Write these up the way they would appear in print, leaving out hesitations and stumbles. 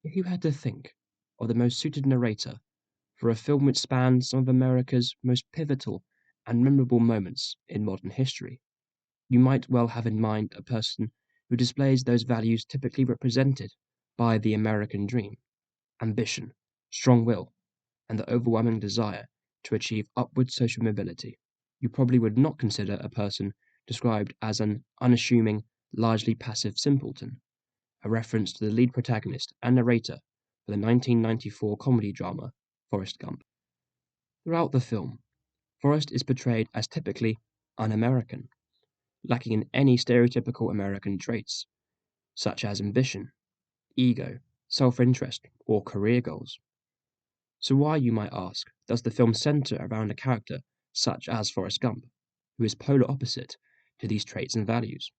If you had to think of the most suited narrator for a film which spans some of America's most pivotal and memorable moments in modern history, you might well have in mind a person who displays those values typically represented by the American dream: ambition, strong will, and the overwhelming desire to achieve upward social mobility. You probably would not consider a person described as an unassuming, largely passive simpleton, a reference to the lead protagonist and narrator for the 1994 comedy drama Forrest Gump. Throughout the film, Forrest is portrayed as typically un-American, lacking in any stereotypical American traits, such as ambition, ego, self-interest, or career goals. So why, you might ask, does the film center around a character such as Forrest Gump, who is polar opposite to these traits and values?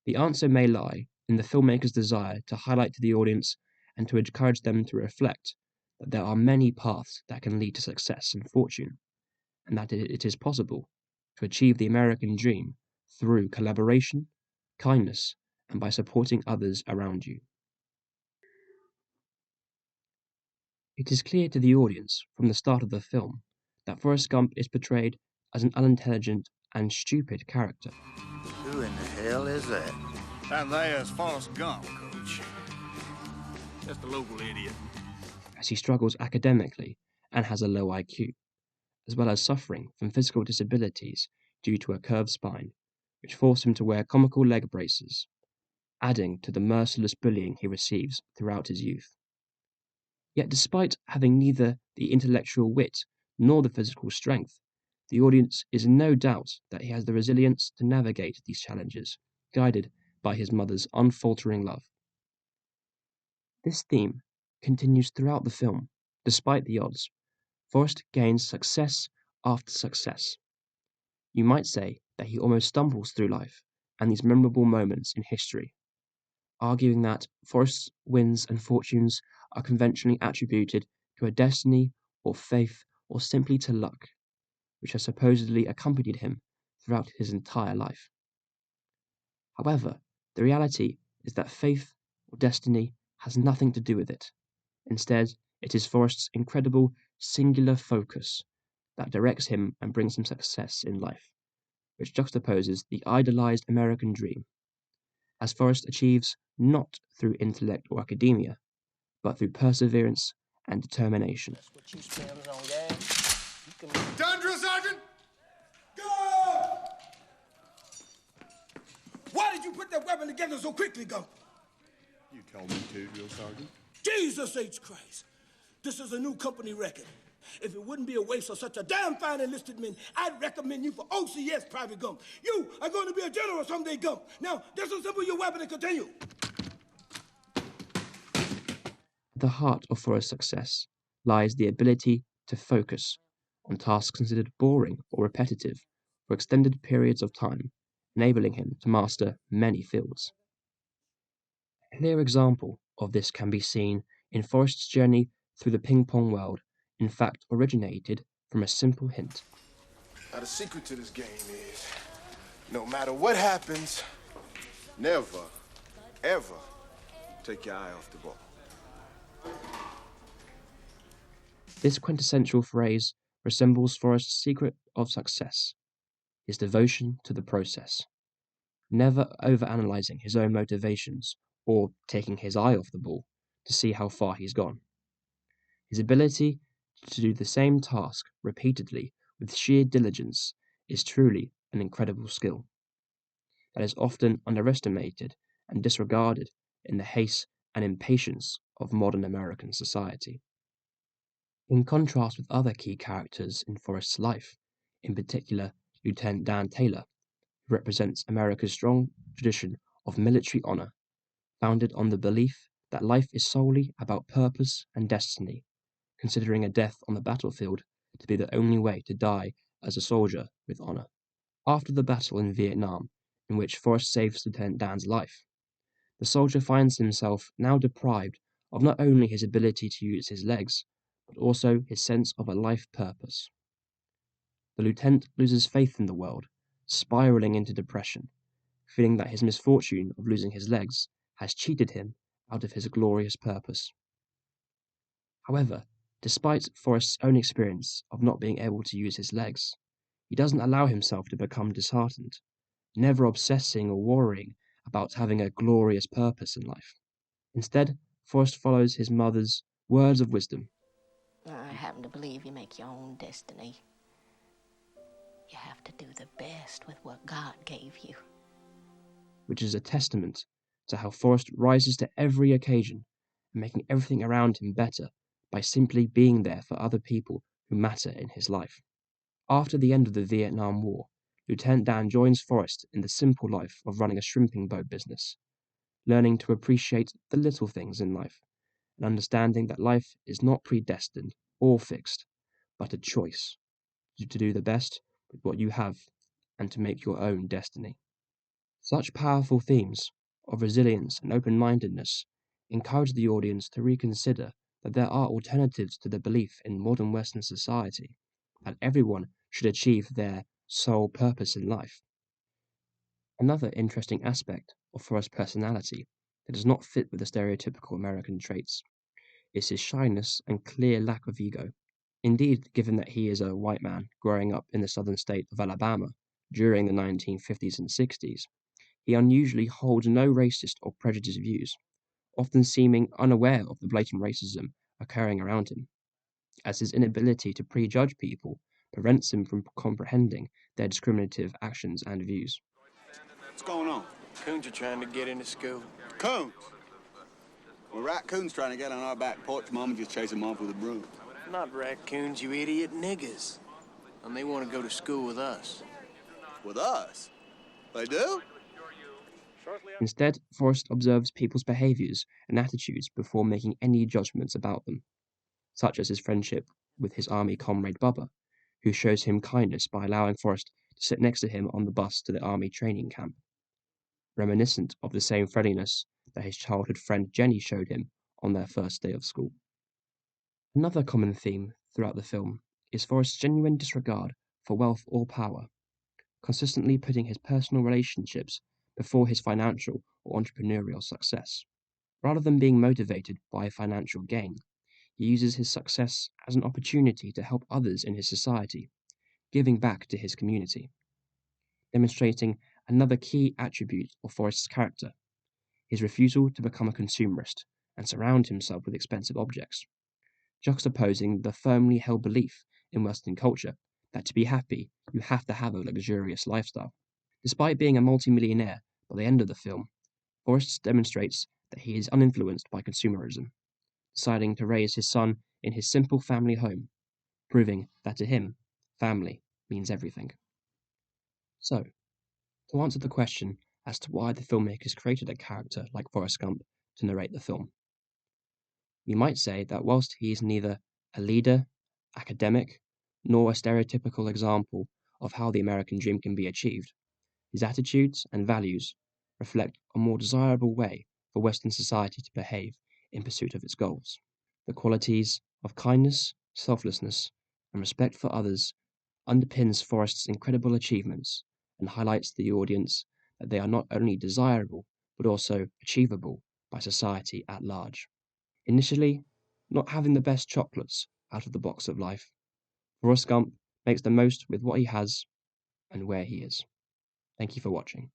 The answer may lie in the filmmaker's desire to highlight to the audience and to encourage them to reflect that there are many paths that can lead to success and fortune, and that it is possible to achieve the American dream through collaboration, kindness, and by supporting others around you. It is clear to the audience from the start of the film that Forrest Gump is portrayed as an unintelligent and stupid character. Who in the hell is that? That there's Forrest Gump, Coach. Just a local idiot. As he struggles academically and has a low IQ, as well as suffering from physical disabilities due to a curved spine, which force him to wear comical leg braces, adding to the merciless bullying he receives throughout his youth. Yet despite having neither the intellectual wit nor the physical strength, the audience is in no doubt that he has the resilience to navigate these challenges, guided by his mother's unfaltering love. This theme continues throughout the film. Despite the odds, Forrest gains success after success. You might say that he almost stumbles through life and these memorable moments in history, arguing that Forrest's wins and fortunes are conventionally attributed to a destiny or faith or simply to luck, which has supposedly accompanied him throughout his entire life. However, the reality is that faith or destiny has nothing to do with it. Instead, it is Forrest's incredible, singular focus that directs him and brings him success in life, which juxtaposes the idolized American dream, as Forrest achieves not through intellect or academia, but through perseverance and determination. That's what you spend on gas. You can... Done, drill sergeant? Go! Why did you put that weapon together so quickly, Gump? You told me to, drill sergeant. Jesus H. Christ. This is a new company record. If it wouldn't be a waste of such a damn fine enlisted man, I'd recommend you for OCS, Private Gump. You are going to be a general someday, Gump. Now, disassemble your weapon and continue. At the heart of Forrest's success lies the ability to focus on tasks considered boring or repetitive for extended periods of time, enabling him to master many fields. A clear example of this can be seen in Forrest's journey through the ping-pong world, in fact originated from a simple hint. Now the secret to this game is, no matter what happens, never, ever take your eye off the ball. This quintessential phrase resembles Forrest's secret of success, his devotion to the process, never overanalyzing his own motivations or taking his eye off the ball to see how far he's gone. His ability to do the same task repeatedly with sheer diligence is truly an incredible skill that is often underestimated and disregarded in the haste and impatience of modern American society. In contrast with other key characters in Forrest's life, in particular Lieutenant Dan Taylor, who represents America's strong tradition of military honor, founded on the belief that life is solely about purpose and destiny, considering a death on the battlefield to be the only way to die as a soldier with honor. After the battle in Vietnam, in which Forrest saves Lieutenant Dan's life, the soldier finds himself now deprived of not only his ability to use his legs, but also his sense of a life purpose. The lieutenant loses faith in the world, spiraling into depression, feeling that his misfortune of losing his legs has cheated him out of his glorious purpose. However, despite Forrest's own experience of not being able to use his legs, he doesn't allow himself to become disheartened, never obsessing or worrying about having a glorious purpose in life. Instead, Forrest follows his mother's words of wisdom. I happen to believe you make your own destiny. You have to do the best with what God gave you. Which is a testament to how Forrest rises to every occasion and making everything around him better by simply being there for other people who matter in his life. After the end of the Vietnam War, Lieutenant Dan joins Forrest in the simple life of running a shrimping boat business, learning to appreciate the little things in life and understanding that life is not predestined or fixed, but a choice to do the best with what you have and to make your own destiny. Such powerful themes of resilience and open-mindedness encourage the audience to reconsider that there are alternatives to the belief in modern Western society, that everyone should achieve their sole purpose in life. Another interesting aspect of Forrest's personality that does not fit with the stereotypical American traits is his shyness and clear lack of ego. Indeed, given that he is a white man growing up in the southern state of Alabama during the 1950s and 60s, he unusually holds no racist or prejudiced views, often seeming unaware of the blatant racism occurring around him, as his inability to prejudge people prevents him from comprehending their discriminative actions and views. What's going on? Coons are trying to get into school. Coons! Well, raccoons trying to get on our back porch. Mama just chased them off with a broom. Not raccoons, you idiot, niggas. And they want to go to school with us. With us? They do? Instead, Forrest observes people's behaviors and attitudes before making any judgments about them, such as his friendship with his army comrade Bubba, who shows him kindness by allowing Forrest to sit next to him on the bus to the army training camp, reminiscent of the same friendliness that his childhood friend Jenny showed him on their first day of school. Another common theme throughout the film is Forrest's genuine disregard for wealth or power, consistently putting his personal relationships before his financial or entrepreneurial success. Rather than being motivated by financial gain, he uses his success as an opportunity to help others in his society, giving back to his community, demonstrating another key attribute of Forrest's character, his refusal to become a consumerist and surround himself with expensive objects, juxtaposing the firmly held belief in Western culture that to be happy, you have to have a luxurious lifestyle. Despite being a multimillionaire by the end of the film, Forrest demonstrates that he is uninfluenced by consumerism, deciding to raise his son in his simple family home, proving that to him, family means everything. So, to answer the question as to why the filmmakers created a character like Forrest Gump to narrate the film, we might say that whilst he is neither a leader, academic, nor a stereotypical example of how the American dream can be achieved, his attitudes and values reflect a more desirable way for Western society to behave in pursuit of its goals. The qualities of kindness, selflessness, and respect for others underpins Forrest's incredible achievements and highlights to the audience that they are not only desirable, but also achievable by society at large. Initially, not having the best chocolates out of the box of life, Forrest Gump makes the most with what he has and where he is. Thank you for watching.